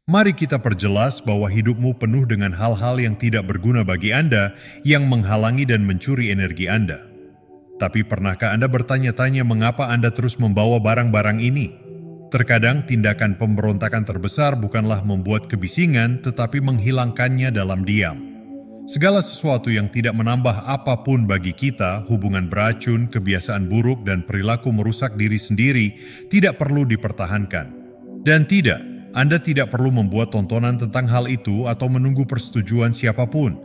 Mari kita perjelas bahwa hidupmu penuh dengan hal-hal yang tidak berguna bagi Anda, yang menghalangi dan mencuri energi Anda. Tapi pernahkah Anda bertanya-tanya mengapa Anda terus membawa barang-barang ini? Terkadang tindakan pemberontakan terbesar bukanlah membuat kebisingan, tetapi menghilangkannya dalam diam. Segala sesuatu yang tidak menambah apapun bagi kita, hubungan beracun, kebiasaan buruk, dan perilaku merusak diri sendiri, tidak perlu dipertahankan. Dan tidak, Anda tidak perlu membuat tontonan tentang hal itu atau menunggu persetujuan siapapun.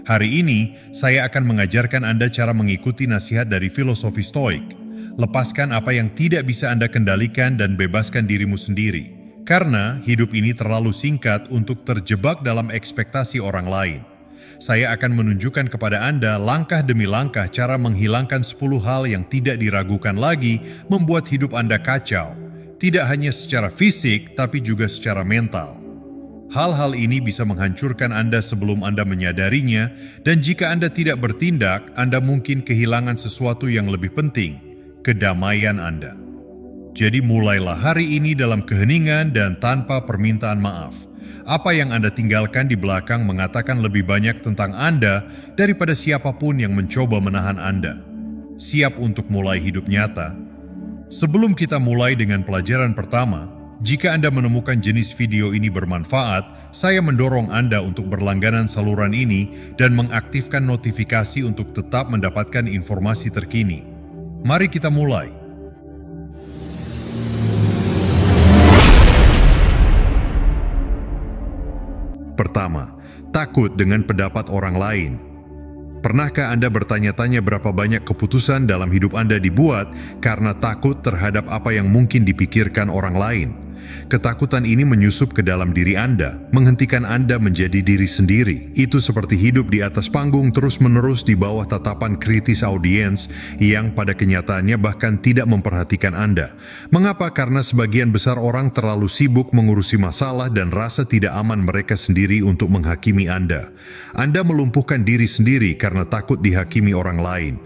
Hari ini, saya akan mengajarkan Anda cara mengikuti nasihat dari filosofi Stoik. Lepaskan apa yang tidak bisa Anda kendalikan dan bebaskan dirimu sendiri. Karena hidup ini terlalu singkat untuk terjebak dalam ekspektasi orang lain. Saya akan menunjukkan kepada Anda langkah demi langkah cara menghilangkan 10 hal yang tidak diragukan lagi membuat hidup Anda kacau. Tidak hanya secara fisik, tapi juga secara mental. Hal-hal ini bisa menghancurkan Anda sebelum Anda menyadarinya, dan jika Anda tidak bertindak, Anda mungkin kehilangan sesuatu yang lebih penting, kedamaian Anda. Jadi mulailah hari ini dalam keheningan dan tanpa permintaan maaf. Apa yang Anda tinggalkan di belakang mengatakan lebih banyak tentang Anda daripada siapapun yang mencoba menahan Anda. Siap untuk mulai hidup nyata? Sebelum kita mulai dengan pelajaran pertama, jika Anda menemukan jenis video ini bermanfaat, saya mendorong Anda untuk berlangganan saluran ini dan mengaktifkan notifikasi untuk tetap mendapatkan informasi terkini. Mari kita mulai. Pertama, takut dengan pendapat orang lain. Pernahkah Anda bertanya-tanya berapa banyak keputusan dalam hidup Anda dibuat karena takut terhadap apa yang mungkin dipikirkan orang lain? Ketakutan ini menyusup ke dalam diri Anda, menghentikan Anda menjadi diri sendiri. Itu seperti hidup di atas panggung terus-menerus di bawah tatapan kritis audiens yang pada kenyataannya bahkan tidak memperhatikan Anda. Mengapa? Karena sebagian besar orang terlalu sibuk mengurusi masalah dan rasa tidak aman mereka sendiri untuk menghakimi Anda. Anda melumpuhkan diri sendiri karena takut dihakimi orang lain.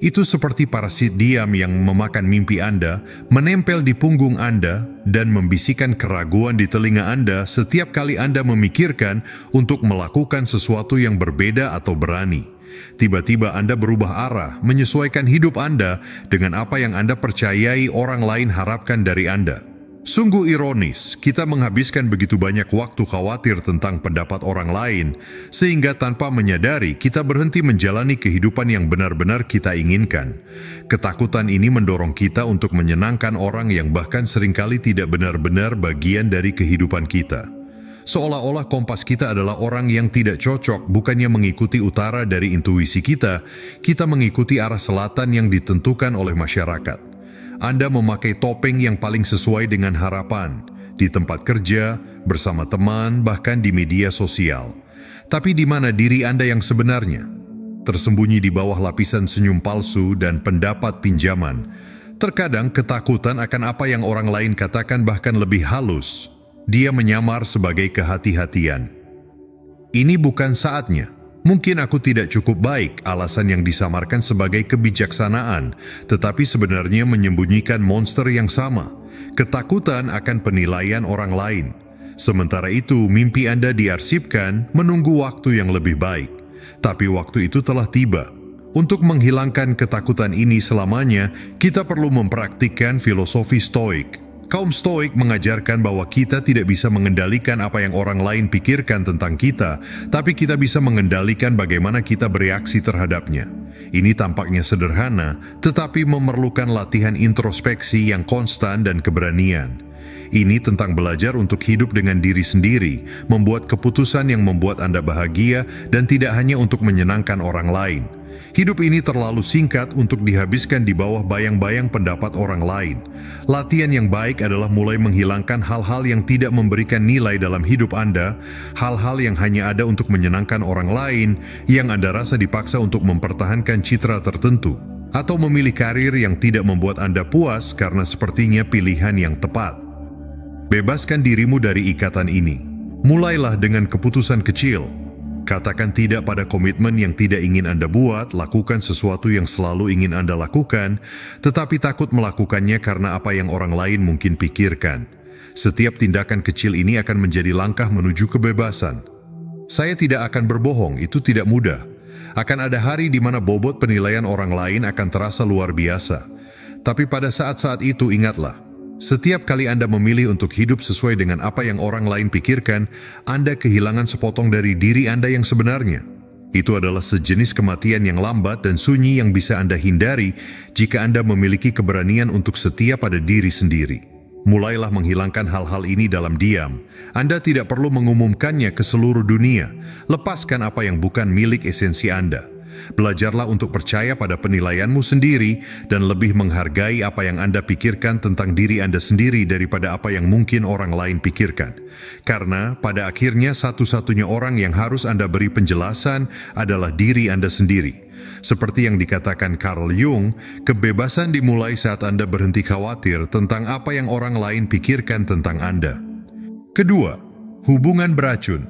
Itu seperti parasit diam yang memakan mimpi Anda, menempel di punggung Anda, dan membisikkan keraguan di telinga Anda setiap kali Anda memikirkan untuk melakukan sesuatu yang berbeda atau berani. Tiba-tiba Anda berubah arah, menyesuaikan hidup Anda dengan apa yang Anda percayai orang lain harapkan dari Anda. Sungguh ironis, kita menghabiskan begitu banyak waktu khawatir tentang pendapat orang lain, sehingga tanpa menyadari kita berhenti menjalani kehidupan yang benar-benar kita inginkan. Ketakutan ini mendorong kita untuk menyenangkan orang yang bahkan seringkali tidak benar-benar bagian dari kehidupan kita. Seolah-olah kompas kita adalah orang yang tidak cocok, bukannya mengikuti utara dari intuisi kita mengikuti arah selatan yang ditentukan oleh masyarakat. Anda memakai topeng yang paling sesuai dengan harapan, di tempat kerja, bersama teman, bahkan di media sosial. Tapi di mana diri Anda yang sebenarnya? Tersembunyi di bawah lapisan senyum palsu dan pendapat pinjaman. Terkadang ketakutan akan apa yang orang lain katakan bahkan lebih halus. Dia menyamar sebagai kehati-hatian. Ini bukan saatnya. Mungkin aku tidak cukup baik, alasan yang disamarkan sebagai kebijaksanaan, tetapi sebenarnya menyembunyikan monster yang sama, ketakutan akan penilaian orang lain. Sementara itu, mimpi Anda diarsipkan menunggu waktu yang lebih baik. Tapi waktu itu telah tiba. Untuk menghilangkan ketakutan ini selamanya, kita perlu mempraktikkan filosofi Stoik. Kaum Stoik mengajarkan bahwa kita tidak bisa mengendalikan apa yang orang lain pikirkan tentang kita, tapi kita bisa mengendalikan bagaimana kita bereaksi terhadapnya. Ini tampaknya sederhana, tetapi memerlukan latihan introspeksi yang konstan dan keberanian. Ini tentang belajar untuk hidup dengan diri sendiri, membuat keputusan yang membuat Anda bahagia dan tidak hanya untuk menyenangkan orang lain. Hidup ini terlalu singkat untuk dihabiskan di bawah bayang-bayang pendapat orang lain. Latihan yang baik adalah mulai menghilangkan hal-hal yang tidak memberikan nilai dalam hidup Anda, hal-hal yang hanya ada untuk menyenangkan orang lain, yang Anda rasa dipaksa untuk mempertahankan citra tertentu, atau memilih karir yang tidak membuat Anda puas karena sepertinya pilihan yang tepat. Bebaskan dirimu dari ikatan ini. Mulailah dengan keputusan kecil. Katakan tidak pada komitmen yang tidak ingin Anda buat, lakukan sesuatu yang selalu ingin Anda lakukan, tetapi takut melakukannya karena apa yang orang lain mungkin pikirkan. Setiap tindakan kecil ini akan menjadi langkah menuju kebebasan. Saya tidak akan berbohong, itu tidak mudah. Akan ada hari di mana bobot penilaian orang lain akan terasa luar biasa. Tapi pada saat-saat itu ingatlah, setiap kali Anda memilih untuk hidup sesuai dengan apa yang orang lain pikirkan, Anda kehilangan sepotong dari diri Anda yang sebenarnya. Itu adalah sejenis kematian yang lambat dan sunyi yang bisa Anda hindari jika Anda memiliki keberanian untuk setia pada diri sendiri. Mulailah menghilangkan hal-hal ini dalam diam. Anda tidak perlu mengumumkannya ke seluruh dunia. Lepaskan apa yang bukan milik esensi Anda. Belajarlah untuk percaya pada penilaianmu sendiri dan lebih menghargai apa yang Anda pikirkan tentang diri Anda sendiri daripada apa yang mungkin orang lain pikirkan. Karena pada akhirnya satu-satunya orang yang harus Anda beri penjelasan adalah diri Anda sendiri. Seperti yang dikatakan Carl Jung, kebebasan dimulai saat Anda berhenti khawatir tentang apa yang orang lain pikirkan tentang Anda. Kedua, hubungan beracun.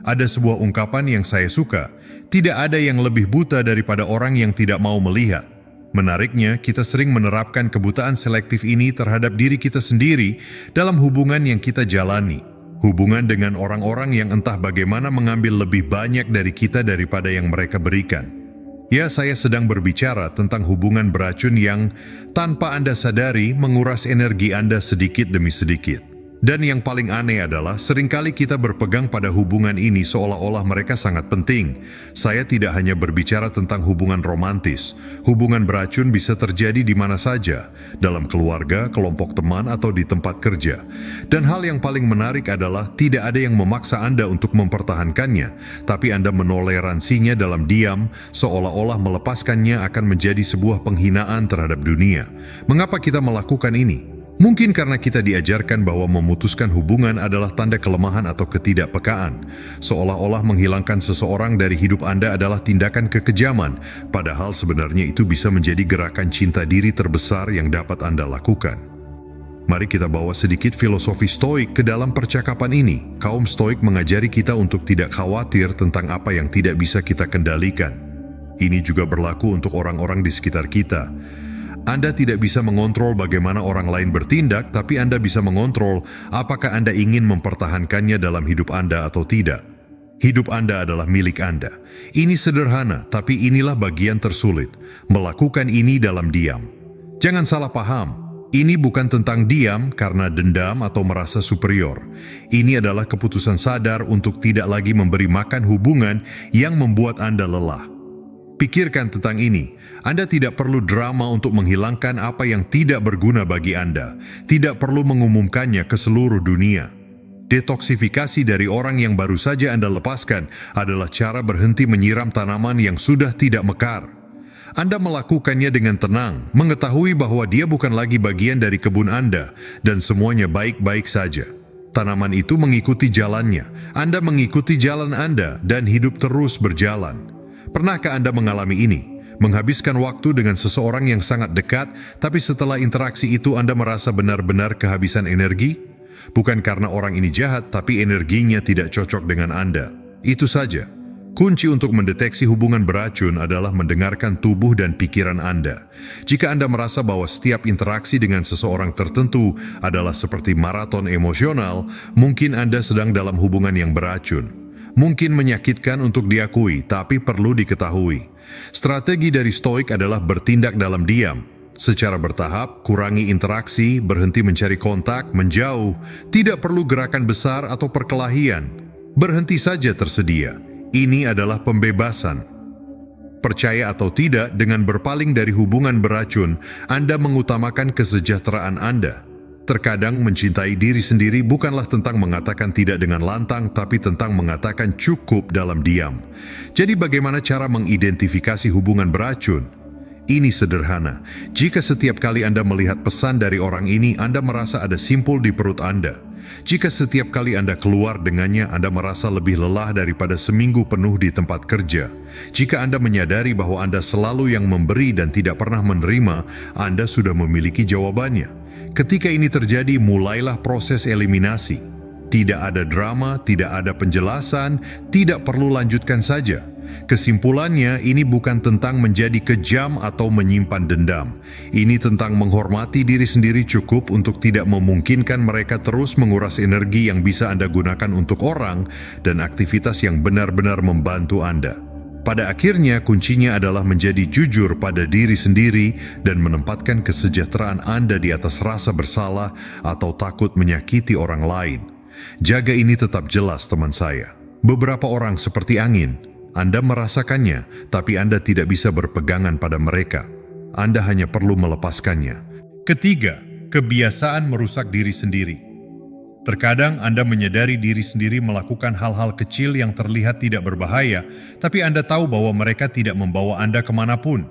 Ada sebuah ungkapan yang saya suka, tidak ada yang lebih buta daripada orang yang tidak mau melihat. Menariknya, kita sering menerapkan kebutaan selektif ini terhadap diri kita sendiri dalam hubungan yang kita jalani. Hubungan dengan orang-orang yang entah bagaimana mengambil lebih banyak dari kita daripada yang mereka berikan. Ya, saya sedang berbicara tentang hubungan beracun yang, tanpa Anda sadari, menguras energi Anda sedikit demi sedikit. Dan yang paling aneh adalah, seringkali kita berpegang pada hubungan ini seolah-olah mereka sangat penting. Saya tidak hanya berbicara tentang hubungan romantis. Hubungan beracun bisa terjadi di mana saja, dalam keluarga, kelompok teman, atau di tempat kerja. Dan hal yang paling menarik adalah, tidak ada yang memaksa Anda untuk mempertahankannya, tapi Anda menoleransinya dalam diam, seolah-olah melepaskannya akan menjadi sebuah penghinaan terhadap dunia. Mengapa kita melakukan ini? Mungkin karena kita diajarkan bahwa memutuskan hubungan adalah tanda kelemahan atau ketidakpekaan. Seolah-olah menghilangkan seseorang dari hidup Anda adalah tindakan kekejaman, padahal sebenarnya itu bisa menjadi gerakan cinta diri terbesar yang dapat Anda lakukan. Mari kita bawa sedikit filosofi Stoik ke dalam percakapan ini. Kaum Stoik mengajari kita untuk tidak khawatir tentang apa yang tidak bisa kita kendalikan. Ini juga berlaku untuk orang-orang di sekitar kita. Anda tidak bisa mengontrol bagaimana orang lain bertindak, tapi Anda bisa mengontrol apakah Anda ingin mempertahankannya dalam hidup Anda atau tidak. Hidup Anda adalah milik Anda. Ini sederhana, tapi inilah bagian tersulit. Melakukan ini dalam diam. Jangan salah paham. Ini bukan tentang diam karena dendam atau merasa superior. Ini adalah keputusan sadar untuk tidak lagi memberi makan hubungan yang membuat Anda lelah. Pikirkan tentang ini. Anda tidak perlu drama untuk menghilangkan apa yang tidak berguna bagi Anda. Tidak perlu mengumumkannya ke seluruh dunia. Detoksifikasi dari orang yang baru saja Anda lepaskan adalah cara berhenti menyiram tanaman yang sudah tidak mekar. Anda melakukannya dengan tenang, mengetahui bahwa dia bukan lagi bagian dari kebun Anda, dan semuanya baik-baik saja. Tanaman itu mengikuti jalannya, Anda mengikuti jalan Anda, dan hidup terus berjalan. Pernahkah Anda mengalami ini? Menghabiskan waktu dengan seseorang yang sangat dekat, tapi setelah interaksi itu Anda merasa benar-benar kehabisan energi? Bukan karena orang ini jahat, tapi energinya tidak cocok dengan Anda. Itu saja. Kunci untuk mendeteksi hubungan beracun adalah mendengarkan tubuh dan pikiran Anda. Jika Anda merasa bahwa setiap interaksi dengan seseorang tertentu adalah seperti maraton emosional, mungkin Anda sedang dalam hubungan yang beracun. Mungkin menyakitkan untuk diakui, tapi perlu diketahui. Strategi dari Stoik adalah bertindak dalam diam. Secara bertahap, kurangi interaksi, berhenti mencari kontak, menjauh. Tidak perlu gerakan besar atau perkelahian. Berhenti saja tersedia. Ini adalah pembebasan. Percaya atau tidak, dengan berpaling dari hubungan beracun, Anda mengutamakan kesejahteraan Anda. Terkadang mencintai diri sendiri bukanlah tentang mengatakan tidak dengan lantang, tapi tentang mengatakan cukup dalam diam. Jadi bagaimana cara mengidentifikasi hubungan beracun? Ini sederhana. Jika setiap kali Anda melihat pesan dari orang ini, Anda merasa ada simpul di perut Anda. Jika setiap kali Anda keluar dengannya, Anda merasa lebih lelah daripada seminggu penuh di tempat kerja. Jika Anda menyadari bahwa Anda selalu yang memberi dan tidak pernah menerima, Anda sudah memiliki jawabannya. Ketika ini terjadi, mulailah proses eliminasi. Tidak ada drama, tidak ada penjelasan, tidak perlu lanjutkan saja. Kesimpulannya, ini bukan tentang menjadi kejam atau menyimpan dendam. Ini tentang menghormati diri sendiri cukup untuk tidak memungkinkan mereka terus menguras energi yang bisa Anda gunakan untuk orang dan aktivitas yang benar-benar membantu Anda. Pada akhirnya, kuncinya adalah menjadi jujur pada diri sendiri dan menempatkan kesejahteraan Anda di atas rasa bersalah atau takut menyakiti orang lain. Jaga ini tetap jelas, teman saya. Beberapa orang seperti angin. Anda merasakannya, tapi Anda tidak bisa berpegangan pada mereka. Anda hanya perlu melepaskannya. Ketiga, kebiasaan merusak diri sendiri. Terkadang Anda menyadari diri sendiri melakukan hal-hal kecil yang terlihat tidak berbahaya, tapi Anda tahu bahwa mereka tidak membawa Anda kemanapun.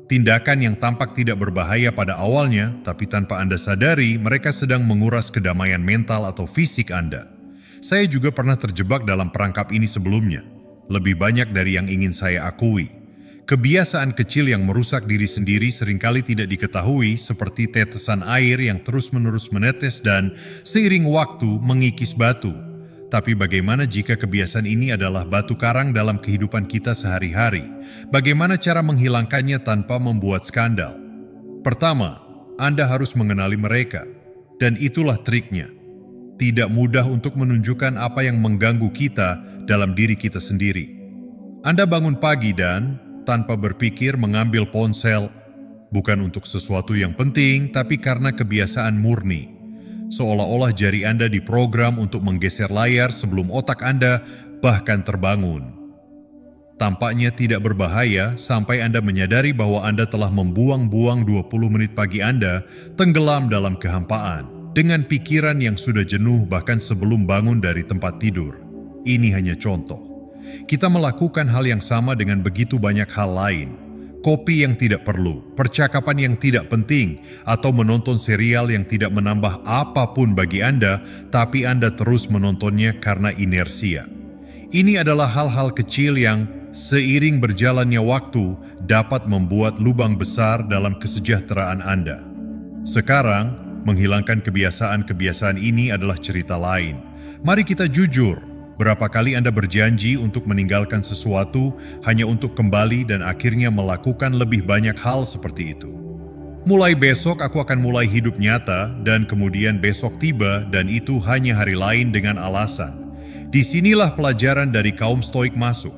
Tindakan yang tampak tidak berbahaya pada awalnya, tapi tanpa Anda sadari, mereka sedang menguras kedamaian mental atau fisik Anda. Saya juga pernah terjebak dalam perangkap ini sebelumnya. Lebih banyak dari yang ingin saya akui. Kebiasaan kecil yang merusak diri sendiri seringkali tidak diketahui, seperti tetesan air yang terus-menerus menetes dan seiring waktu mengikis batu. Tapi bagaimana jika kebiasaan ini adalah batu karang dalam kehidupan kita sehari-hari? Bagaimana cara menghilangkannya tanpa membuat skandal? Pertama, Anda harus mengenali mereka. Dan itulah triknya. Tidak mudah untuk menunjukkan apa yang mengganggu kita dalam diri kita sendiri. Anda bangun pagi dan tanpa berpikir mengambil ponsel, bukan untuk sesuatu yang penting, tapi karena kebiasaan murni. Seolah-olah jari Anda diprogram untuk menggeser layar sebelum otak Anda bahkan terbangun. Tampaknya tidak berbahaya sampai Anda menyadari bahwa Anda telah membuang-buang 20 menit pagi Anda tenggelam dalam kehampaan, dengan pikiran yang sudah jenuh bahkan sebelum bangun dari tempat tidur. Ini hanya contoh. Kita melakukan hal yang sama dengan begitu banyak hal lain. Kopi yang tidak perlu, percakapan yang tidak penting, atau menonton serial yang tidak menambah apapun bagi Anda, tapi Anda terus menontonnya karena inersia. Ini adalah hal-hal kecil yang seiring berjalannya waktu dapat membuat lubang besar dalam kesejahteraan Anda. Sekarang, menghilangkan kebiasaan-kebiasaan ini adalah cerita lain. Mari kita jujur. Berapa kali Anda berjanji untuk meninggalkan sesuatu hanya untuk kembali dan akhirnya melakukan lebih banyak hal seperti itu? Mulai besok aku akan mulai hidup nyata dan kemudian besok tiba dan itu hanya hari lain dengan alasan. Disinilah pelajaran dari kaum Stoik masuk.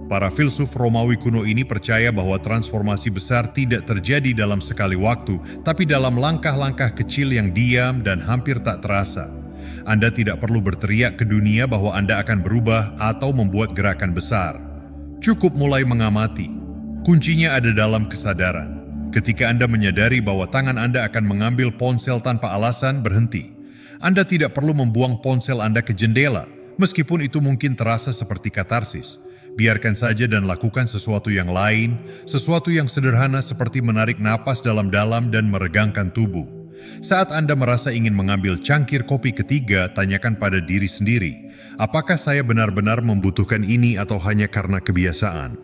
Para filsuf Romawi kuno ini percaya bahwa transformasi besar tidak terjadi dalam sekali waktu, tapi dalam langkah-langkah kecil yang diam dan hampir tak terasa. Anda tidak perlu berteriak ke dunia bahwa Anda akan berubah atau membuat gerakan besar. Cukup mulai mengamati. Kuncinya ada dalam kesadaran. Ketika Anda menyadari bahwa tangan Anda akan mengambil ponsel tanpa alasan, berhenti. Anda tidak perlu membuang ponsel Anda ke jendela, meskipun itu mungkin terasa seperti katarsis. Biarkan saja dan lakukan sesuatu yang lain, sesuatu yang sederhana seperti menarik napas dalam-dalam dan meregangkan tubuh. Saat Anda merasa ingin mengambil cangkir kopi ketiga, tanyakan pada diri sendiri, apakah saya benar-benar membutuhkan ini atau hanya karena kebiasaan?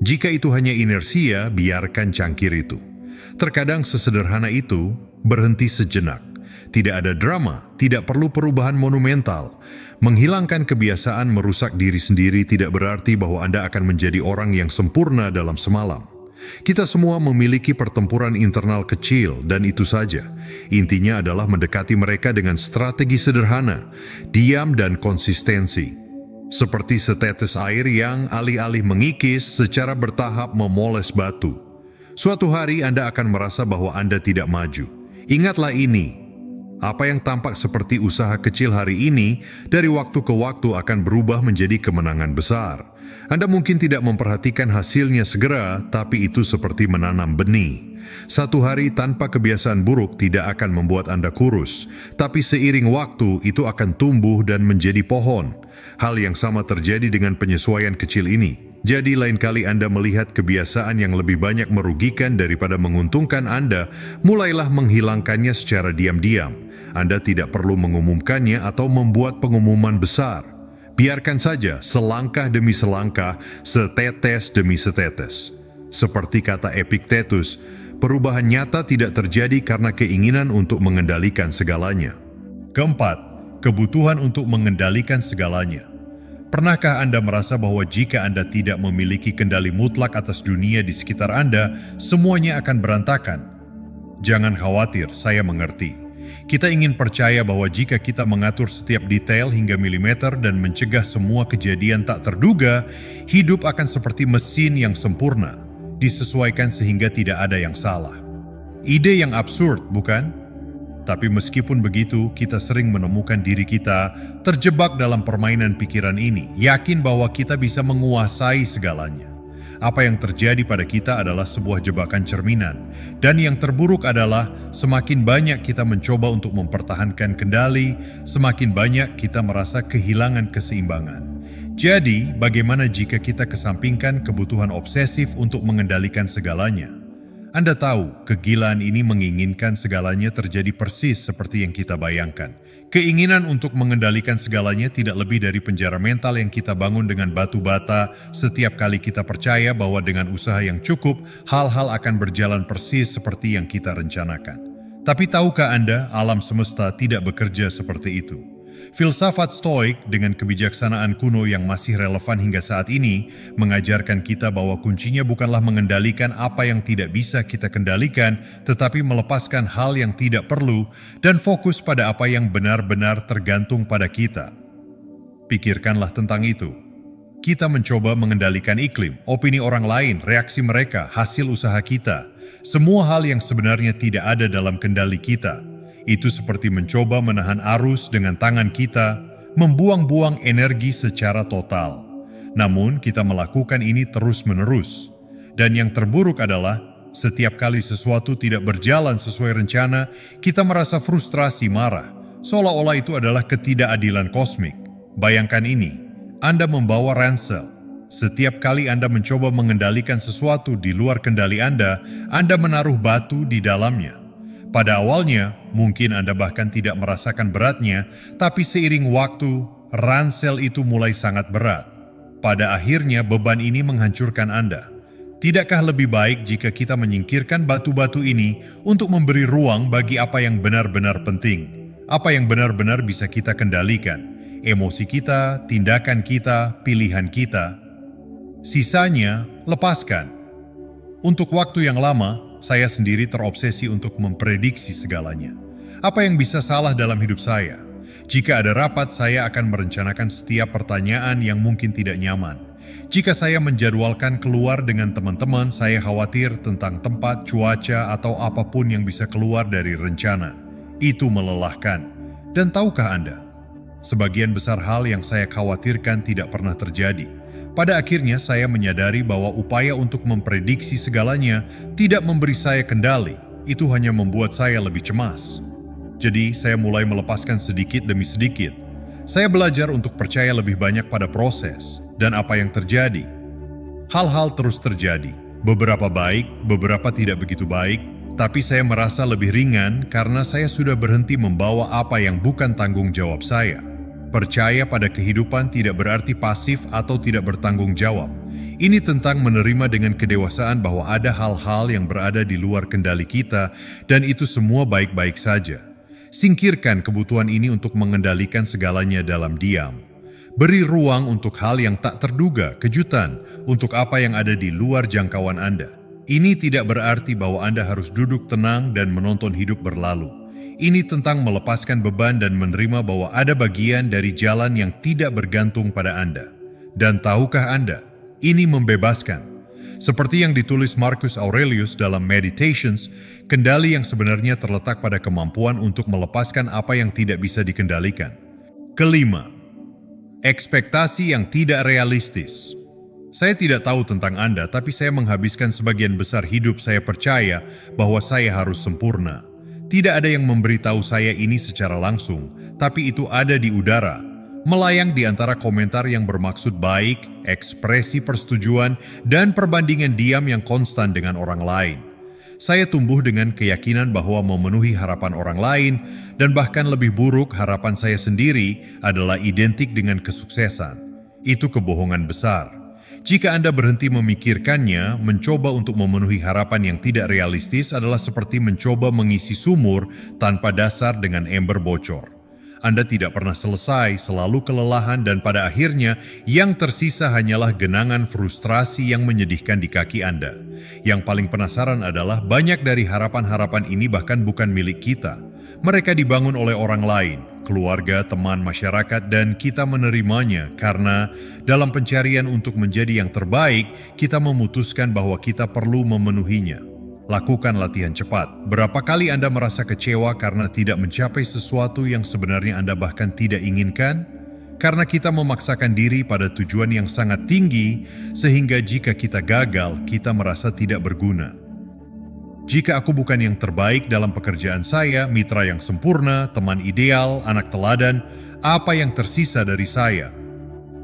Jika itu hanya inersia, biarkan cangkir itu. Terkadang sesederhana itu, berhenti sejenak. Tidak ada drama, tidak perlu perubahan monumental. Menghilangkan kebiasaan merusak diri sendiri tidak berarti bahwa Anda akan menjadi orang yang sempurna dalam semalam. Kita semua memiliki pertempuran internal kecil dan itu saja. Intinya adalah mendekati mereka dengan strategi sederhana, diam dan konsistensi. Seperti setetes air yang alih-alih mengikis secara bertahap memoles batu. Suatu hari Anda akan merasa bahwa Anda tidak maju. Ingatlah ini, apa yang tampak seperti usaha kecil hari ini, dari waktu ke waktu akan berubah menjadi kemenangan besar. Anda mungkin tidak memperhatikan hasilnya segera, tapi itu seperti menanam benih. Satu hari tanpa kebiasaan buruk tidak akan membuat Anda kurus, tapi seiring waktu itu akan tumbuh dan menjadi pohon. Hal yang sama terjadi dengan penyesuaian kecil ini. Jadi lain kali Anda melihat kebiasaan yang lebih banyak merugikan daripada menguntungkan Anda, mulailah menghilangkannya secara diam-diam. Anda tidak perlu mengumumkannya atau membuat pengumuman besar. Biarkan saja selangkah demi selangkah, setetes demi setetes. Seperti kata Epictetus, perubahan nyata tidak terjadi karena keinginan untuk mengendalikan segalanya. Keempat, kebutuhan untuk mengendalikan segalanya. Pernahkah Anda merasa bahwa jika Anda tidak memiliki kendali mutlak atas dunia di sekitar Anda, semuanya akan berantakan? Jangan khawatir, saya mengerti. Kita ingin percaya bahwa jika kita mengatur setiap detail hingga milimeter dan mencegah semua kejadian tak terduga, hidup akan seperti mesin yang sempurna, disesuaikan sehingga tidak ada yang salah. Ide yang absurd, bukan? Tapi meskipun begitu, kita sering menemukan diri kita terjebak dalam permainan pikiran ini, yakin bahwa kita bisa menguasai segalanya. Apa yang terjadi pada kita adalah sebuah jebakan cerminan, dan yang terburuk adalah semakin banyak kita mencoba untuk mempertahankan kendali, semakin banyak kita merasa kehilangan keseimbangan. Jadi, bagaimana jika kita kesampingkan kebutuhan obsesif untuk mengendalikan segalanya? Anda tahu, kegilaan ini menginginkan segalanya terjadi persis seperti yang kita bayangkan. Keinginan untuk mengendalikan segalanya tidak lebih dari penjara mental yang kita bangun dengan batu bata setiap kali kita percaya bahwa dengan usaha yang cukup, hal-hal akan berjalan persis seperti yang kita rencanakan. Tapi tahukah Anda, alam semesta tidak bekerja seperti itu? Filsafat Stoik dengan kebijaksanaan kuno yang masih relevan hingga saat ini mengajarkan kita bahwa kuncinya bukanlah mengendalikan apa yang tidak bisa kita kendalikan, tetapi melepaskan hal yang tidak perlu dan fokus pada apa yang benar-benar tergantung pada kita. Pikirkanlah tentang itu. Kita mencoba mengendalikan iklim, opini orang lain, reaksi mereka, hasil usaha kita. Semua hal yang sebenarnya tidak ada dalam kendali kita. Itu seperti mencoba menahan arus dengan tangan kita, membuang-buang energi secara total. Namun, kita melakukan ini terus-menerus. Dan yang terburuk adalah, setiap kali sesuatu tidak berjalan sesuai rencana, kita merasa frustrasi marah, seolah-olah itu adalah ketidakadilan kosmik. Bayangkan ini, Anda membawa ransel. Setiap kali Anda mencoba mengendalikan sesuatu di luar kendali Anda menaruh batu di dalamnya. Pada awalnya, mungkin Anda bahkan tidak merasakan beratnya, tapi seiring waktu, ransel itu mulai sangat berat. Pada akhirnya, beban ini menghancurkan Anda. Tidakkah lebih baik jika kita menyingkirkan batu-batu ini untuk memberi ruang bagi apa yang benar-benar penting? Apa yang benar-benar bisa kita kendalikan? Emosi kita, tindakan kita, pilihan kita. Sisanya, lepaskan. Untuk waktu yang lama, saya sendiri terobsesi untuk memprediksi segalanya. Apa yang bisa salah dalam hidup saya? Jika ada rapat, saya akan merencanakan setiap pertanyaan yang mungkin tidak nyaman. Jika saya menjadwalkan keluar dengan teman-teman, saya khawatir tentang tempat, cuaca, atau apapun yang bisa keluar dari rencana. Itu melelahkan. Dan tahukah Anda? Sebagian besar hal yang saya khawatirkan tidak pernah terjadi. Pada akhirnya saya menyadari bahwa upaya untuk memprediksi segalanya tidak memberi saya kendali. Itu hanya membuat saya lebih cemas. Jadi saya mulai melepaskan sedikit demi sedikit. Saya belajar untuk percaya lebih banyak pada proses dan apa yang terjadi. Hal-hal terus terjadi. Beberapa baik, beberapa tidak begitu baik. Tapi saya merasa lebih ringan karena saya sudah berhenti membawa apa yang bukan tanggung jawab saya. Percaya pada kehidupan tidak berarti pasif atau tidak bertanggung jawab. Ini tentang menerima dengan kedewasaan bahwa ada hal-hal yang berada di luar kendali kita dan itu semua baik-baik saja. Singkirkan kebutuhan ini untuk mengendalikan segalanya dalam diam. Beri ruang untuk hal yang tak terduga, kejutan, untuk apa yang ada di luar jangkauan Anda. Ini tidak berarti bahwa Anda harus duduk tenang dan menonton hidup berlalu. Ini tentang melepaskan beban dan menerima bahwa ada bagian dari jalan yang tidak bergantung pada Anda. Dan tahukah Anda, ini membebaskan. Seperti yang ditulis Marcus Aurelius dalam Meditations, kendali yang sebenarnya terletak pada kemampuan untuk melepaskan apa yang tidak bisa dikendalikan. Kelima, ekspektasi yang tidak realistis. Saya tidak tahu tentang Anda, tapi saya menghabiskan sebagian besar hidup saya percaya bahwa saya harus sempurna. Tidak ada yang memberitahu saya ini secara langsung, tapi itu ada di udara, melayang di antara komentar yang bermaksud baik, ekspresi persetujuan, dan perbandingan diam yang konstan dengan orang lain. Saya tumbuh dengan keyakinan bahwa memenuhi harapan orang lain, dan bahkan lebih buruk harapan saya sendiri adalah identik dengan kesuksesan. Itu kebohongan besar. Jika Anda berhenti memikirkannya, mencoba untuk memenuhi harapan yang tidak realistis adalah seperti mencoba mengisi sumur tanpa dasar dengan ember bocor. Anda tidak pernah selesai, selalu kelelahan, dan pada akhirnya yang tersisa hanyalah genangan frustrasi yang menyedihkan di kaki Anda. Yang paling penasaran adalah banyak dari harapan-harapan ini bahkan bukan milik kita. Mereka dibangun oleh orang lain, keluarga, teman, masyarakat, dan kita menerimanya karena dalam pencarian untuk menjadi yang terbaik, kita memutuskan bahwa kita perlu memenuhinya. Lakukan latihan cepat. Berapa kali Anda merasa kecewa karena tidak mencapai sesuatu yang sebenarnya Anda bahkan tidak inginkan? Karena kita memaksakan diri pada tujuan yang sangat tinggi, sehingga jika kita gagal, kita merasa tidak berguna. Jika aku bukan yang terbaik dalam pekerjaan saya, mitra yang sempurna, teman ideal, anak teladan, apa yang tersisa dari saya?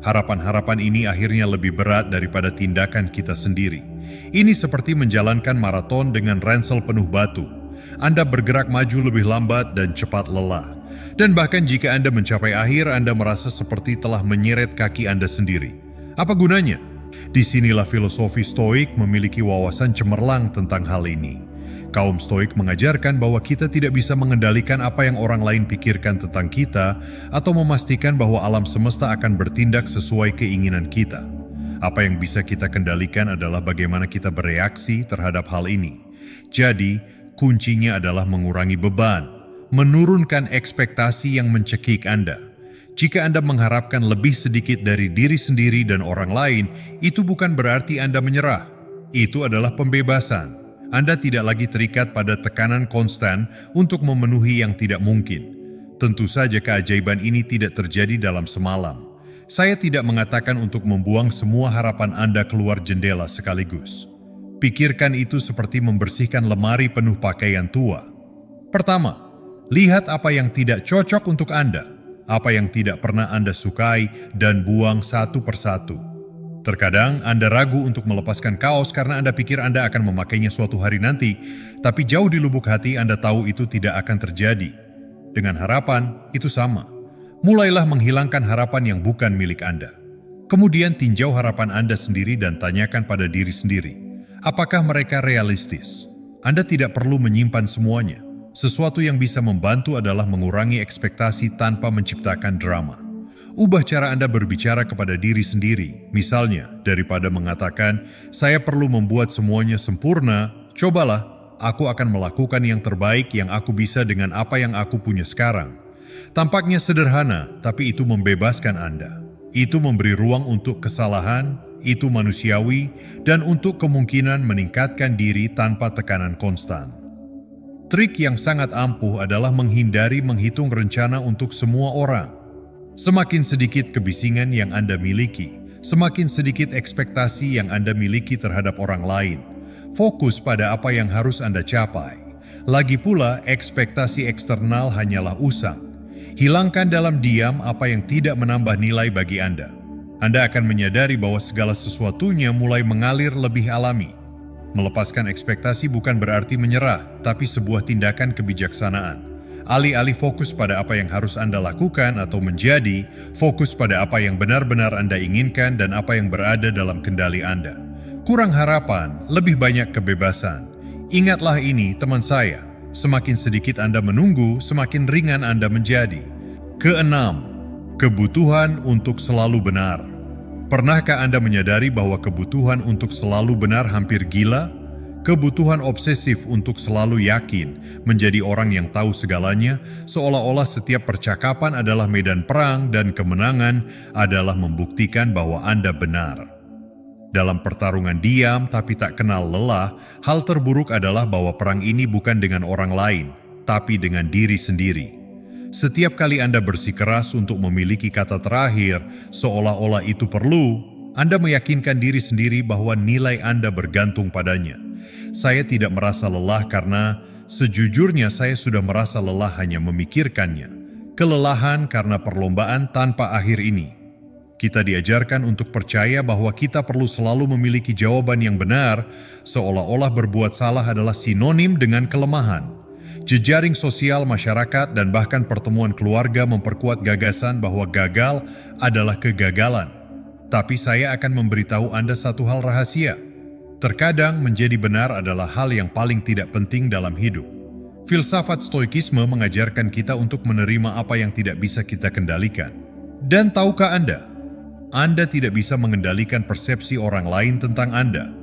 Harapan-harapan ini akhirnya lebih berat daripada tindakan kita sendiri. Ini seperti menjalankan maraton dengan ransel penuh batu. Anda bergerak maju lebih lambat dan cepat lelah. Dan bahkan jika Anda mencapai akhir, Anda merasa seperti telah menyeret kaki Anda sendiri. Apa gunanya? Disinilah filosofi Stoik memiliki wawasan cemerlang tentang hal ini. Kaum Stoik mengajarkan bahwa kita tidak bisa mengendalikan apa yang orang lain pikirkan tentang kita atau memastikan bahwa alam semesta akan bertindak sesuai keinginan kita. Apa yang bisa kita kendalikan adalah bagaimana kita bereaksi terhadap hal ini. Jadi, kuncinya adalah mengurangi beban, menurunkan ekspektasi yang mencekik Anda. Jika Anda mengharapkan lebih sedikit dari diri sendiri dan orang lain, itu bukan berarti Anda menyerah. Itu adalah pembebasan. Anda tidak lagi terikat pada tekanan konstan untuk memenuhi yang tidak mungkin. Tentu saja keajaiban ini tidak terjadi dalam semalam. Saya tidak mengatakan untuk membuang semua harapan Anda keluar jendela sekaligus. Pikirkan itu seperti membersihkan lemari penuh pakaian tua. Pertama, lihat apa yang tidak cocok untuk Anda, apa yang tidak pernah Anda sukai, dan buang satu persatu. Terkadang Anda ragu untuk melepaskan kaos karena Anda pikir Anda akan memakainya suatu hari nanti, tapi jauh di lubuk hati Anda tahu itu tidak akan terjadi. Dengan harapan, itu sama. Mulailah menghilangkan harapan yang bukan milik Anda. Kemudian tinjau harapan Anda sendiri dan tanyakan pada diri sendiri, apakah mereka realistis? Anda tidak perlu menyimpan semuanya. Sesuatu yang bisa membantu adalah mengurangi ekspektasi tanpa menciptakan drama. Ubah cara Anda berbicara kepada diri sendiri. Misalnya, daripada mengatakan, saya perlu membuat semuanya sempurna, cobalah, aku akan melakukan yang terbaik yang aku bisa dengan apa yang aku punya sekarang. Tampaknya sederhana, tapi itu membebaskan Anda. Itu memberi ruang untuk kesalahan, itu manusiawi, dan untuk kemungkinan meningkatkan diri tanpa tekanan konstan. Trik yang sangat ampuh adalah menghindari menghitung rencana untuk semua orang. Semakin sedikit kebisingan yang Anda miliki, semakin sedikit ekspektasi yang Anda miliki terhadap orang lain. Fokus pada apa yang harus Anda capai. Lagi pula, ekspektasi eksternal hanyalah usang. Hilangkan dalam diam apa yang tidak menambah nilai bagi Anda. Anda akan menyadari bahwa segala sesuatunya mulai mengalir lebih alami. Melepaskan ekspektasi bukan berarti menyerah, tapi sebuah tindakan kebijaksanaan. Alih-alih fokus pada apa yang harus Anda lakukan atau menjadi, fokus pada apa yang benar-benar Anda inginkan dan apa yang berada dalam kendali Anda. Kurang harapan, lebih banyak kebebasan. Ingatlah ini, teman saya. Semakin sedikit Anda menunggu, semakin ringan Anda menjadi. Keenam, kebutuhan untuk selalu benar. Pernahkah Anda menyadari bahwa kebutuhan untuk selalu benar hampir gila? Kebutuhan obsesif untuk selalu yakin, menjadi orang yang tahu segalanya, seolah-olah setiap percakapan adalah medan perang dan kemenangan adalah membuktikan bahwa Anda benar. Dalam pertarungan diam tapi tak kenal lelah, hal terburuk adalah bahwa perang ini bukan dengan orang lain, tapi dengan diri sendiri. Setiap kali Anda bersikeras untuk memiliki kata terakhir, seolah-olah itu perlu, Anda meyakinkan diri sendiri bahwa nilai Anda bergantung padanya. Saya tidak merasa lelah karena sejujurnya saya sudah merasa lelah hanya memikirkannya. Kelelahan karena perlombaan tanpa akhir ini. Kita diajarkan untuk percaya bahwa kita perlu selalu memiliki jawaban yang benar, seolah-olah berbuat salah adalah sinonim dengan kelemahan. Jejaring sosial masyarakat dan bahkan pertemuan keluarga memperkuat gagasan bahwa gagal adalah kegagalan. Tapi saya akan memberitahu Anda satu hal rahasia. Terkadang menjadi benar adalah hal yang paling tidak penting dalam hidup. Filsafat Stoikisme mengajarkan kita untuk menerima apa yang tidak bisa kita kendalikan. Dan tahukah Anda? Anda tidak bisa mengendalikan persepsi orang lain tentang Anda.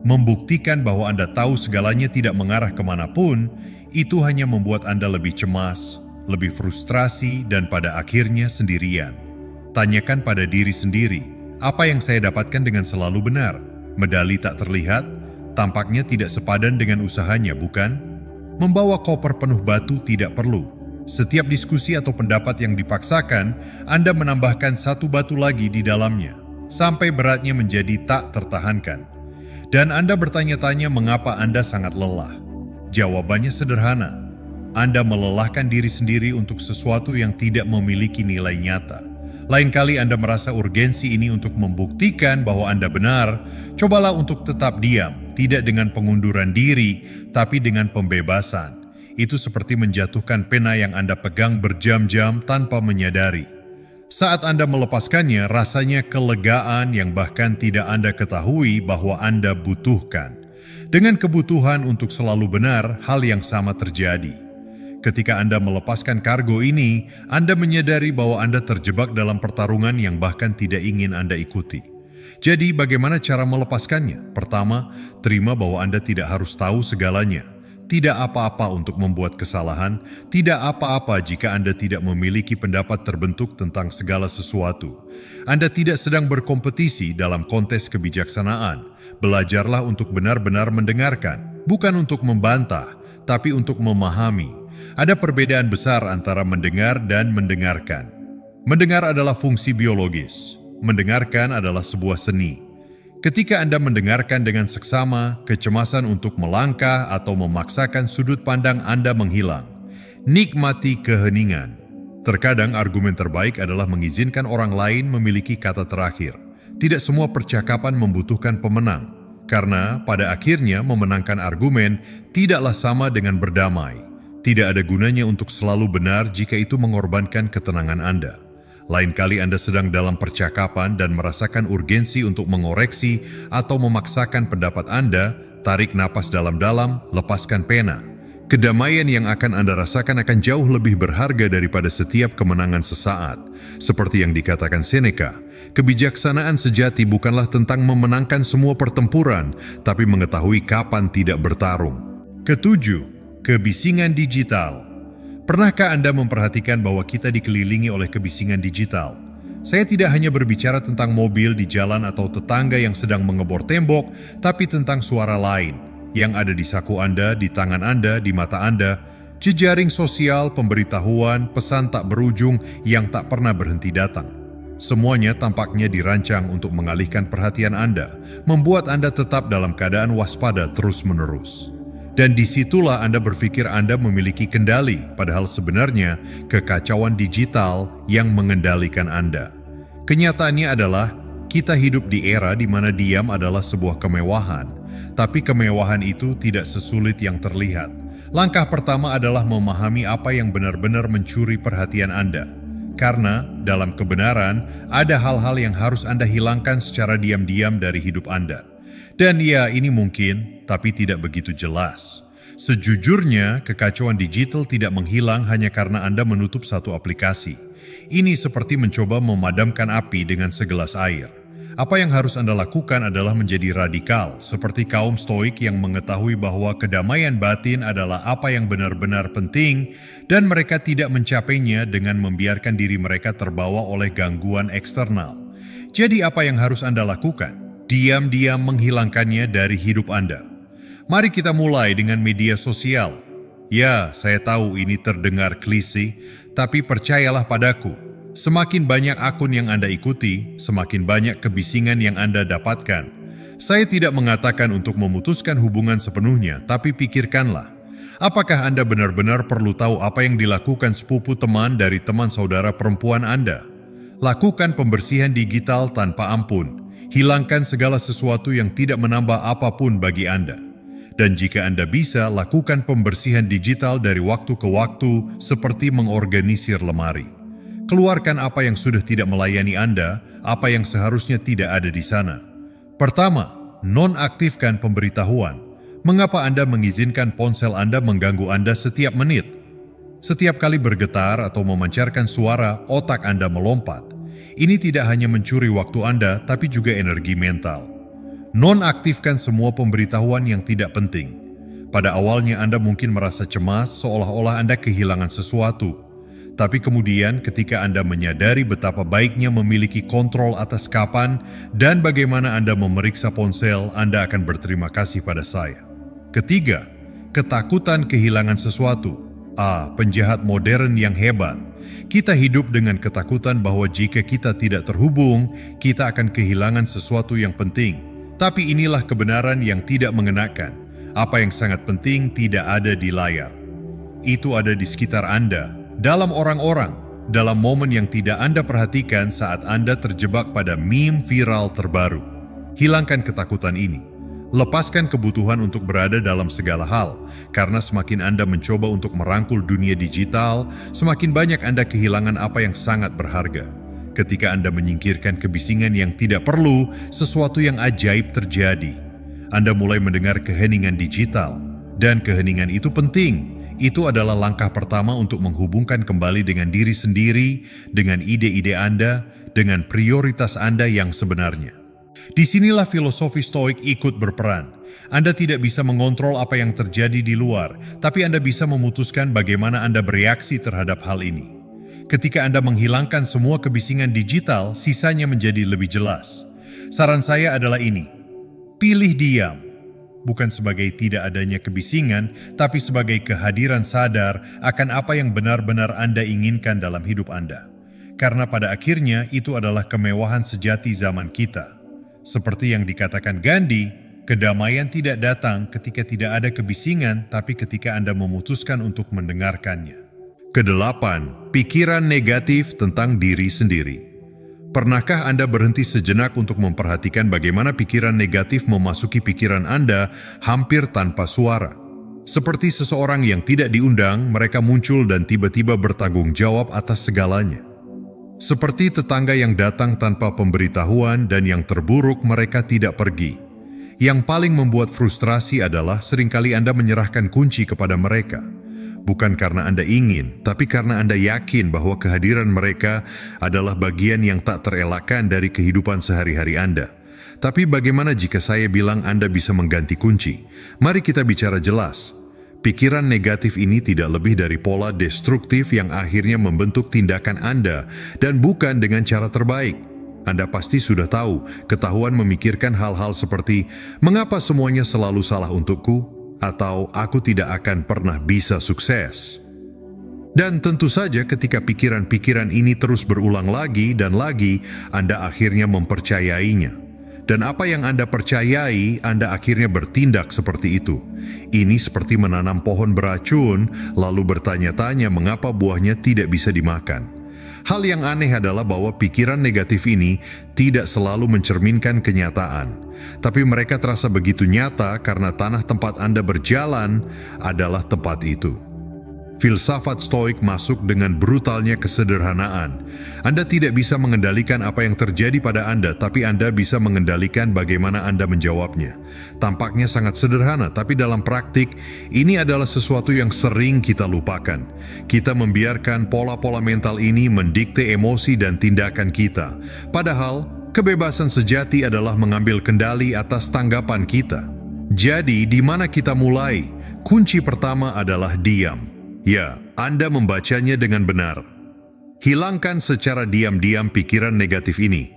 Membuktikan bahwa Anda tahu segalanya tidak mengarah kemanapun, itu hanya membuat Anda lebih cemas, lebih frustrasi, dan pada akhirnya sendirian. Tanyakan pada diri sendiri, apa yang saya dapatkan dengan selalu benar? Medali tak terlihat, tampaknya tidak sepadan dengan usahanya, bukan? Membawa koper penuh batu tidak perlu. Setiap diskusi atau pendapat yang dipaksakan, Anda menambahkan satu batu lagi di dalamnya, sampai beratnya menjadi tak tertahankan. Dan Anda bertanya-tanya mengapa Anda sangat lelah. Jawabannya sederhana. Anda melelahkan diri sendiri untuk sesuatu yang tidak memiliki nilai nyata. Lain kali Anda merasa urgensi ini untuk membuktikan bahwa Anda benar, cobalah untuk tetap diam, tidak dengan pengunduran diri, tapi dengan pembebasan. Itu seperti menjatuhkan pena yang Anda pegang berjam-jam tanpa menyadari. Saat Anda melepaskannya, rasanya kelegaan yang bahkan tidak Anda ketahui bahwa Anda butuhkan. Dengan kebutuhan untuk selalu benar, hal yang sama terjadi. Ketika Anda melepaskan kargo ini, Anda menyadari bahwa Anda terjebak dalam pertarungan yang bahkan tidak ingin Anda ikuti. Jadi, bagaimana cara melepaskannya? Pertama, terima bahwa Anda tidak harus tahu segalanya. Tidak apa-apa untuk membuat kesalahan, tidak apa-apa jika Anda tidak memiliki pendapat terbentuk tentang segala sesuatu. Anda tidak sedang berkompetisi dalam kontes kebijaksanaan. Belajarlah untuk benar-benar mendengarkan, bukan untuk membantah, tapi untuk memahami. Ada perbedaan besar antara mendengar dan mendengarkan. Mendengar adalah fungsi biologis, mendengarkan adalah sebuah seni. Ketika Anda mendengarkan dengan seksama, kecemasan untuk melangkah atau memaksakan sudut pandang Anda menghilang. Nikmati keheningan. Terkadang argumen terbaik adalah mengizinkan orang lain memiliki kata terakhir. Tidak semua percakapan membutuhkan pemenang, karena pada akhirnya memenangkan argumen tidaklah sama dengan berdamai. Tidak ada gunanya untuk selalu benar jika itu mengorbankan ketenangan Anda. Lain kali Anda sedang dalam percakapan dan merasakan urgensi untuk mengoreksi atau memaksakan pendapat Anda, tarik napas dalam-dalam, lepaskan pena. Kedamaian yang akan Anda rasakan akan jauh lebih berharga daripada setiap kemenangan sesaat. Seperti yang dikatakan Seneca, kebijaksanaan sejati bukanlah tentang memenangkan semua pertempuran, tapi mengetahui kapan tidak bertarung. Ketujuh, kebisingan digital. Pernahkah Anda memperhatikan bahwa kita dikelilingi oleh kebisingan digital? Saya tidak hanya berbicara tentang mobil di jalan atau tetangga yang sedang mengebor tembok, tapi tentang suara lain yang ada di saku Anda, di tangan Anda, di mata Anda, jejaring sosial, pemberitahuan, pesan tak berujung yang tak pernah berhenti datang. Semuanya tampaknya dirancang untuk mengalihkan perhatian Anda, membuat Anda tetap dalam keadaan waspada terus-menerus. Dan disitulah Anda berpikir Anda memiliki kendali, padahal sebenarnya kekacauan digital yang mengendalikan Anda. Kenyataannya adalah kita hidup di era di mana diam adalah sebuah kemewahan, tapi kemewahan itu tidak sesulit yang terlihat. Langkah pertama adalah memahami apa yang benar-benar mencuri perhatian Anda. Karena dalam kebenaran ada hal-hal yang harus Anda hilangkan secara diam-diam dari hidup Anda. Dan ya, ini mungkin, tapi tidak begitu jelas. Sejujurnya, kekacauan digital tidak menghilang hanya karena Anda menutup satu aplikasi. Ini seperti mencoba memadamkan api dengan segelas air. Apa yang harus Anda lakukan adalah menjadi radikal, seperti kaum Stoik yang mengetahui bahwa kedamaian batin adalah apa yang benar-benar penting, dan mereka tidak mencapainya dengan membiarkan diri mereka terbawa oleh gangguan eksternal. Jadi apa yang harus Anda lakukan? Diam-diam menghilangkannya dari hidup Anda. Mari kita mulai dengan media sosial. Ya, saya tahu ini terdengar klise, tapi percayalah padaku, semakin banyak akun yang Anda ikuti, semakin banyak kebisingan yang Anda dapatkan. Saya tidak mengatakan untuk memutuskan hubungan sepenuhnya, tapi pikirkanlah. Apakah Anda benar-benar perlu tahu apa yang dilakukan sepupu teman dari teman saudara perempuan Anda? Lakukan pembersihan digital tanpa ampun. Hilangkan segala sesuatu yang tidak menambah apapun bagi Anda. Dan jika Anda bisa, lakukan pembersihan digital dari waktu ke waktu seperti mengorganisir lemari. Keluarkan apa yang sudah tidak melayani Anda, apa yang seharusnya tidak ada di sana. Pertama, nonaktifkan pemberitahuan. Mengapa Anda mengizinkan ponsel Anda mengganggu Anda setiap menit? Setiap kali bergetar atau memancarkan suara, otak Anda melompat. Ini tidak hanya mencuri waktu Anda, tapi juga energi mental. Nonaktifkan semua pemberitahuan yang tidak penting. Pada awalnya Anda mungkin merasa cemas seolah-olah Anda kehilangan sesuatu. Tapi kemudian ketika Anda menyadari betapa baiknya memiliki kontrol atas kapan dan bagaimana Anda memeriksa ponsel, Anda akan berterima kasih pada saya. Ketiga, ketakutan kehilangan sesuatu. Penjahat modern yang hebat. Kita hidup dengan ketakutan bahwa jika kita tidak terhubung, kita akan kehilangan sesuatu yang penting. Tapi inilah kebenaran yang tidak mengenakan. Apa yang sangat penting tidak ada di layar. Itu ada di sekitar Anda. Dalam orang-orang, dalam momen yang tidak Anda perhatikan saat Anda terjebak pada meme viral terbaru. Hilangkan ketakutan ini. Lepaskan kebutuhan untuk berada dalam segala hal, karena semakin Anda mencoba untuk merangkul dunia digital, semakin banyak Anda kehilangan apa yang sangat berharga. Ketika Anda menyingkirkan kebisingan yang tidak perlu, sesuatu yang ajaib terjadi. Anda mulai mendengar keheningan digital, dan keheningan itu penting. Itu adalah langkah pertama untuk menghubungkan kembali dengan diri sendiri, dengan ide-ide Anda, dengan prioritas Anda yang sebenarnya. Disinilah filosofi Stoik ikut berperan. Anda tidak bisa mengontrol apa yang terjadi di luar, tapi Anda bisa memutuskan bagaimana Anda bereaksi terhadap hal ini. Ketika Anda menghilangkan semua kebisingan digital, sisanya menjadi lebih jelas. Saran saya adalah ini, pilih diam. Bukan sebagai tidak adanya kebisingan, tapi sebagai kehadiran sadar akan apa yang benar-benar Anda inginkan dalam hidup Anda. Karena pada akhirnya itu adalah kemewahan sejati zaman kita. Seperti yang dikatakan Gandhi, kedamaian tidak datang ketika tidak ada kebisingan, tapi ketika Anda memutuskan untuk mendengarkannya. Kedelapan, pikiran negatif tentang diri sendiri. Pernahkah Anda berhenti sejenak untuk memperhatikan bagaimana pikiran negatif memasuki pikiran Anda hampir tanpa suara? Seperti seseorang yang tidak diundang, mereka muncul dan tiba-tiba bertanggung jawab atas segalanya. Seperti tetangga yang datang tanpa pemberitahuan dan yang terburuk mereka tidak pergi. Yang paling membuat frustrasi adalah seringkali Anda menyerahkan kunci kepada mereka. Bukan karena Anda ingin, tapi karena Anda yakin bahwa kehadiran mereka adalah bagian yang tak terelakkan dari kehidupan sehari-hari Anda. Tapi bagaimana jika saya bilang Anda bisa mengganti kunci? Mari kita bicara jelas. Pikiran negatif ini tidak lebih dari pola destruktif yang akhirnya membentuk tindakan Anda dan bukan dengan cara terbaik. Anda pasti sudah tahu, ketahuan memikirkan hal-hal seperti, mengapa semuanya selalu salah untukku? Atau aku tidak akan pernah bisa sukses. Dan tentu saja ketika pikiran-pikiran ini terus berulang lagi dan lagi, Anda akhirnya mempercayainya. Dan apa yang Anda percayai, Anda akhirnya bertindak seperti itu. Ini seperti menanam pohon beracun, lalu bertanya-tanya mengapa buahnya tidak bisa dimakan. Hal yang aneh adalah bahwa pikiran negatif ini tidak selalu mencerminkan kenyataan. Tapi mereka terasa begitu nyata karena tanah tempat Anda berjalan adalah tempat itu. Filsafat Stoik masuk dengan brutalnya kesederhanaan. Anda tidak bisa mengendalikan apa yang terjadi pada Anda, tapi Anda bisa mengendalikan bagaimana Anda menjawabnya. Tampaknya sangat sederhana, tapi dalam praktik, ini adalah sesuatu yang sering kita lupakan. Kita membiarkan pola-pola mental ini mendikte emosi dan tindakan kita. Padahal, kebebasan sejati adalah mengambil kendali atas tanggapan kita. Jadi, di mana kita mulai? Kunci pertama adalah diam. Ya, Anda membacanya dengan benar. Hilangkan secara diam-diam pikiran negatif ini.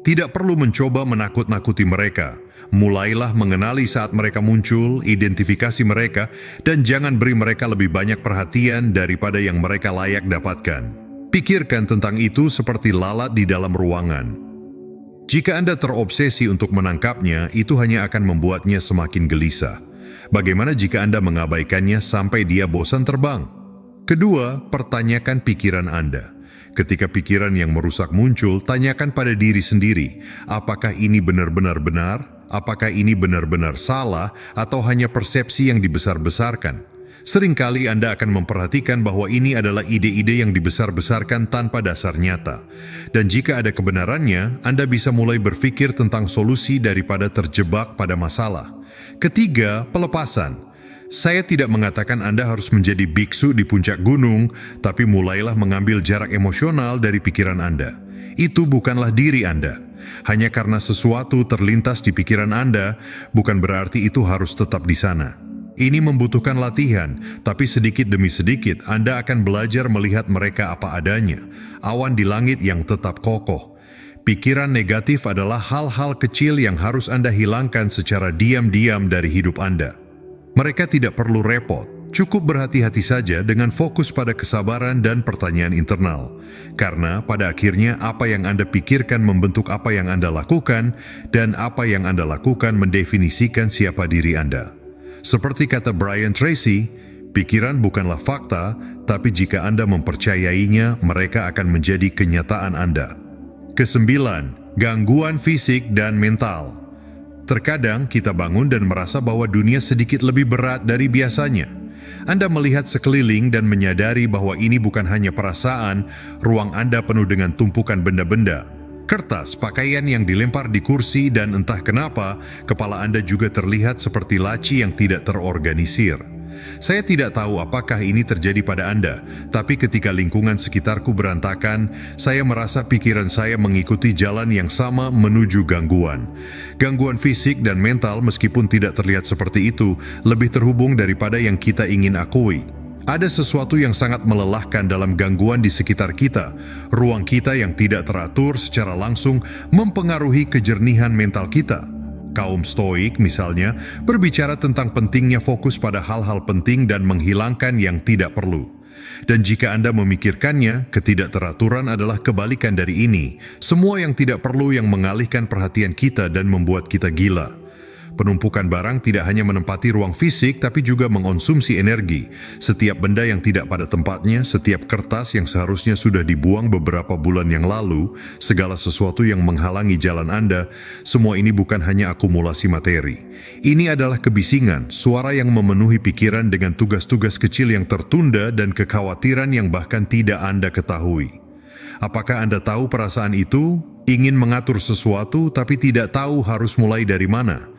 Tidak perlu mencoba menakut-nakuti mereka. Mulailah mengenali saat mereka muncul, identifikasi mereka, dan jangan beri mereka lebih banyak perhatian daripada yang mereka layak dapatkan. Pikirkan tentang itu seperti lalat di dalam ruangan. Jika Anda terobsesi untuk menangkapnya, itu hanya akan membuatnya semakin gelisah. Bagaimana jika Anda mengabaikannya sampai dia bosan terbang? Kedua, pertanyakan pikiran Anda. Ketika pikiran yang merusak muncul, tanyakan pada diri sendiri, apakah ini benar-benar benar? Apakah ini benar-benar salah? Atau hanya persepsi yang dibesar-besarkan? Seringkali Anda akan memperhatikan bahwa ini adalah ide-ide yang dibesar-besarkan tanpa dasar nyata. Dan jika ada kebenarannya, Anda bisa mulai berpikir tentang solusi daripada terjebak pada masalah. Ketiga, pelepasan. Saya tidak mengatakan Anda harus menjadi biksu di puncak gunung, tapi mulailah mengambil jarak emosional dari pikiran Anda. Itu bukanlah diri Anda. Hanya karena sesuatu terlintas di pikiran Anda, bukan berarti itu harus tetap di sana. Ini membutuhkan latihan, tapi sedikit demi sedikit Anda akan belajar melihat mereka apa adanya. Awan di langit yang tetap kokoh. Pikiran negatif adalah hal-hal kecil yang harus Anda hilangkan secara diam-diam dari hidup Anda. Mereka tidak perlu repot, cukup berhati-hati saja dengan fokus pada kesabaran dan pertanyaan internal. Karena pada akhirnya apa yang Anda pikirkan membentuk apa yang Anda lakukan, dan apa yang Anda lakukan mendefinisikan siapa diri Anda. Seperti kata Brian Tracy, pikiran bukanlah fakta, tapi jika Anda mempercayainya, mereka akan menjadi kenyataan Anda. Kesembilan, gangguan fisik dan mental. Terkadang kita bangun dan merasa bahwa dunia sedikit lebih berat dari biasanya. Anda melihat sekeliling dan menyadari bahwa ini bukan hanya perasaan, ruang Anda penuh dengan tumpukan benda-benda. Kertas, pakaian yang dilempar di kursi, dan entah kenapa, kepala Anda juga terlihat seperti laci yang tidak terorganisir. Saya tidak tahu apakah ini terjadi pada Anda, tapi ketika lingkungan sekitarku berantakan, saya merasa pikiran saya mengikuti jalan yang sama menuju gangguan. Gangguan fisik dan mental meskipun tidak terlihat seperti itu, lebih terhubung daripada yang kita ingin akui. Ada sesuatu yang sangat melelahkan dalam gangguan di sekitar kita. Ruang kita yang tidak teratur secara langsung mempengaruhi kejernihan mental kita. Kaum Stoik misalnya berbicara tentang pentingnya fokus pada hal-hal penting dan menghilangkan yang tidak perlu. Dan jika Anda memikirkannya, ketidakteraturan adalah kebalikan dari ini. Semua yang tidak perlu yang mengalihkan perhatian kita dan membuat kita gila. Penumpukan barang tidak hanya menempati ruang fisik, tapi juga mengonsumsi energi. Setiap benda yang tidak pada tempatnya, setiap kertas yang seharusnya sudah dibuang beberapa bulan yang lalu, segala sesuatu yang menghalangi jalan Anda, semua ini bukan hanya akumulasi materi. Ini adalah kebisingan, suara yang memenuhi pikiran dengan tugas-tugas kecil yang tertunda dan kekhawatiran yang bahkan tidak Anda ketahui. Apakah Anda tahu perasaan itu? Ingin mengatur sesuatu, tapi tidak tahu harus mulai dari mana.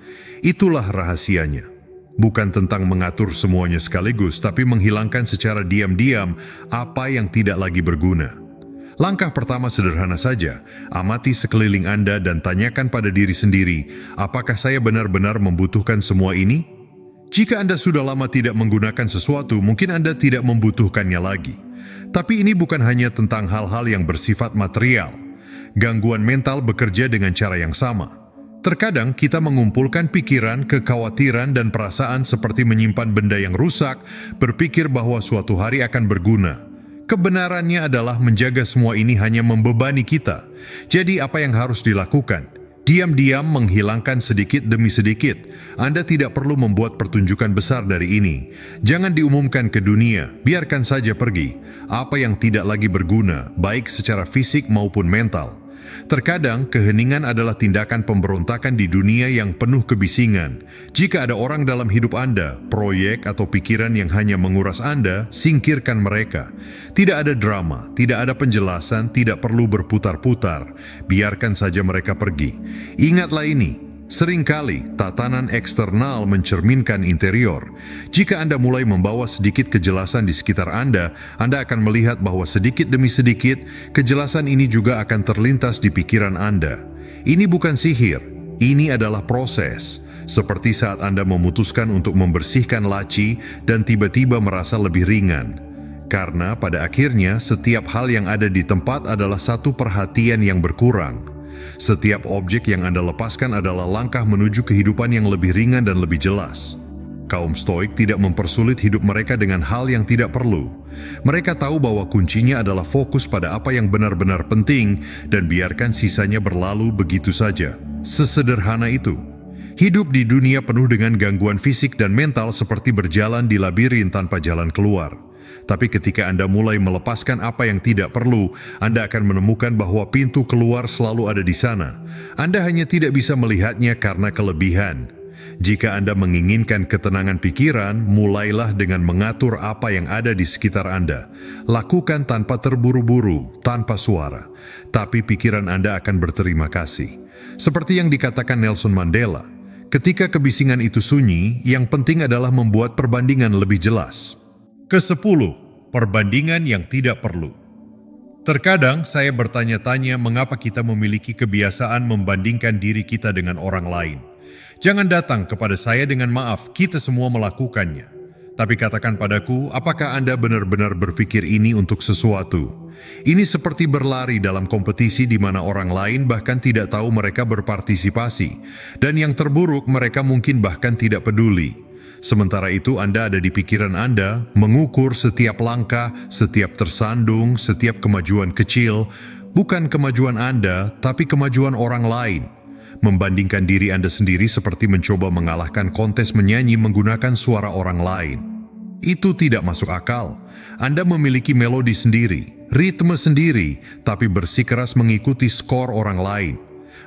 Itulah rahasianya. Bukan tentang mengatur semuanya sekaligus, tapi menghilangkan secara diam-diam apa yang tidak lagi berguna. Langkah pertama sederhana saja, amati sekeliling Anda dan tanyakan pada diri sendiri, apakah saya benar-benar membutuhkan semua ini? Jika Anda sudah lama tidak menggunakan sesuatu, mungkin Anda tidak membutuhkannya lagi. Tapi ini bukan hanya tentang hal-hal yang bersifat material. Gangguan mental bekerja dengan cara yang sama. Terkadang kita mengumpulkan pikiran, kekhawatiran, dan perasaan seperti menyimpan benda yang rusak, berpikir bahwa suatu hari akan berguna. Kebenarannya adalah menjaga semua ini hanya membebani kita. Jadi apa yang harus dilakukan? Diam-diam menghilangkan sedikit demi sedikit. Anda tidak perlu membuat pertunjukan besar dari ini. Jangan diumumkan ke dunia, biarkan saja pergi. Apa yang tidak lagi berguna, baik secara fisik maupun mental. Terkadang, keheningan adalah tindakan pemberontakan di dunia yang penuh kebisingan. Jika ada orang dalam hidup Anda, proyek atau pikiran yang hanya menguras Anda, singkirkan mereka. Tidak ada drama, tidak ada penjelasan, tidak perlu berputar-putar. Biarkan saja mereka pergi. Ingatlah ini. Seringkali, tatanan eksternal mencerminkan interior. Jika Anda mulai membawa sedikit kejelasan di sekitar Anda akan melihat bahwa sedikit demi sedikit, kejelasan ini juga akan terlintas di pikiran Anda. Ini bukan sihir, ini adalah proses. Seperti saat Anda memutuskan untuk membersihkan laci dan tiba-tiba merasa lebih ringan. Karena pada akhirnya, setiap hal yang ada di tempat adalah satu perhatian yang berkurang. Setiap objek yang Anda lepaskan adalah langkah menuju kehidupan yang lebih ringan dan lebih jelas. Kaum Stoik tidak mempersulit hidup mereka dengan hal yang tidak perlu. Mereka tahu bahwa kuncinya adalah fokus pada apa yang benar-benar penting dan biarkan sisanya berlalu begitu saja. Sesederhana itu. Hidup di dunia penuh dengan gangguan fisik dan mental seperti berjalan di labirin tanpa jalan keluar. Tapi ketika Anda mulai melepaskan apa yang tidak perlu, Anda akan menemukan bahwa pintu keluar selalu ada di sana. Anda hanya tidak bisa melihatnya karena kelebihan. Jika Anda menginginkan ketenangan pikiran, mulailah dengan mengatur apa yang ada di sekitar Anda. Lakukan tanpa terburu-buru, tanpa suara. Tapi pikiran Anda akan berterima kasih. Seperti yang dikatakan Nelson Mandela, ketika kebisingan itu sunyi, yang penting adalah membuat perbandingan lebih jelas. Ke-10, perbandingan yang tidak perlu. Terkadang saya bertanya-tanya mengapa kita memiliki kebiasaan membandingkan diri kita dengan orang lain. Jangan datang kepada saya dengan maaf, kita semua melakukannya. Tapi katakan padaku, apakah Anda benar-benar berpikir ini untuk sesuatu? Ini seperti berlari dalam kompetisi di mana orang lain bahkan tidak tahu mereka berpartisipasi. Dan yang terburuk, mereka mungkin bahkan tidak peduli. Sementara itu Anda ada di pikiran Anda, mengukur setiap langkah, setiap tersandung, setiap kemajuan kecil, bukan kemajuan Anda, tapi kemajuan orang lain. Membandingkan diri Anda sendiri seperti mencoba mengalahkan kontes menyanyi menggunakan suara orang lain. Itu tidak masuk akal. Anda memiliki melodi sendiri, ritme sendiri, tapi bersikeras mengikuti skor orang lain.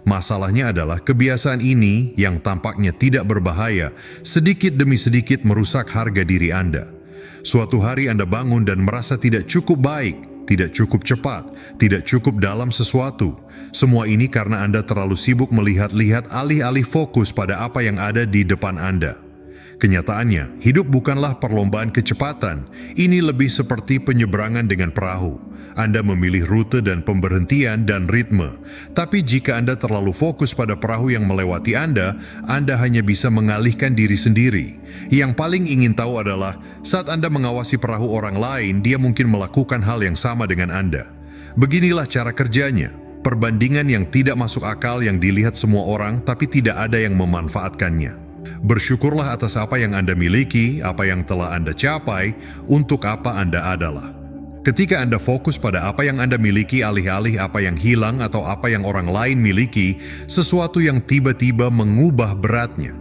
Masalahnya adalah kebiasaan ini yang tampaknya tidak berbahaya, sedikit demi sedikit merusak harga diri Anda. Suatu hari Anda bangun dan merasa tidak cukup baik, tidak cukup cepat, tidak cukup dalam sesuatu. Semua ini karena Anda terlalu sibuk melihat-lihat alih-alih fokus pada apa yang ada di depan Anda. Kenyataannya, hidup bukanlah perlombaan kecepatan. Ini lebih seperti penyeberangan dengan perahu. Anda memilih rute dan pemberhentian dan ritme. Tapi jika Anda terlalu fokus pada perahu yang melewati Anda hanya bisa mengalihkan diri sendiri. Yang paling ingin tahu adalah, saat Anda mengawasi perahu orang lain, dia mungkin melakukan hal yang sama dengan Anda. Beginilah cara kerjanya. Perbandingan yang tidak masuk akal yang dilihat semua orang, tapi tidak ada yang memanfaatkannya. Bersyukurlah atas apa yang Anda miliki, apa yang telah Anda capai, untuk apa Anda adalah. Ketika Anda fokus pada apa yang Anda miliki alih-alih apa yang hilang atau apa yang orang lain miliki, sesuatu yang tiba-tiba mengubah beratnya.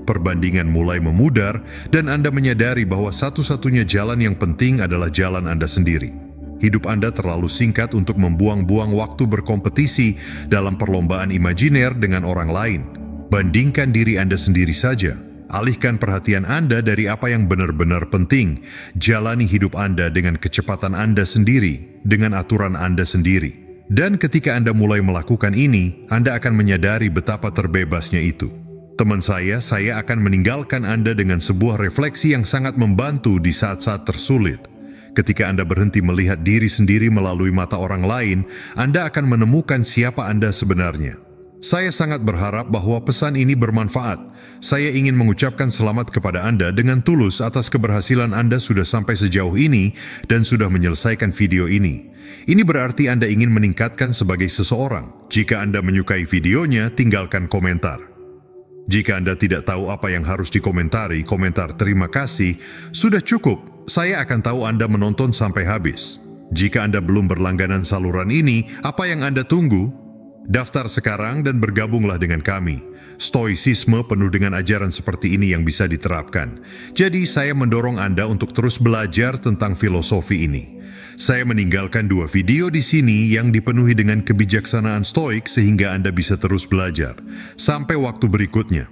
Perbandingan mulai memudar dan Anda menyadari bahwa satu-satunya jalan yang penting adalah jalan Anda sendiri. Hidup Anda terlalu singkat untuk membuang-buang waktu berkompetisi dalam perlombaan imajiner dengan orang lain. Bandingkan diri Anda sendiri saja. Alihkan perhatian Anda dari apa yang benar-benar penting. Jalani hidup Anda dengan kecepatan Anda sendiri, dengan aturan Anda sendiri. Dan ketika Anda mulai melakukan ini, Anda akan menyadari betapa terbebasnya itu. Teman saya akan meninggalkan Anda dengan sebuah refleksi yang sangat membantu di saat-saat tersulit. Ketika Anda berhenti melihat diri sendiri melalui mata orang lain, Anda akan menemukan siapa Anda sebenarnya. Saya sangat berharap bahwa pesan ini bermanfaat. Saya ingin mengucapkan selamat kepada Anda dengan tulus atas keberhasilan Anda sudah sampai sejauh ini dan sudah menyelesaikan video ini. Ini berarti Anda ingin meningkatkan sebagai seseorang. Jika Anda menyukai videonya, tinggalkan komentar. Jika Anda tidak tahu apa yang harus dikomentari, komentar terima kasih sudah cukup. Saya akan tahu Anda menonton sampai habis. Jika Anda belum berlangganan saluran ini, apa yang Anda tunggu? Daftar sekarang dan bergabunglah dengan kami. Stoicisme penuh dengan ajaran seperti ini yang bisa diterapkan. Jadi saya mendorong Anda untuk terus belajar tentang filosofi ini. Saya meninggalkan 2 video di sini yang dipenuhi dengan kebijaksanaan stoik sehingga Anda bisa terus belajar. Sampai waktu berikutnya.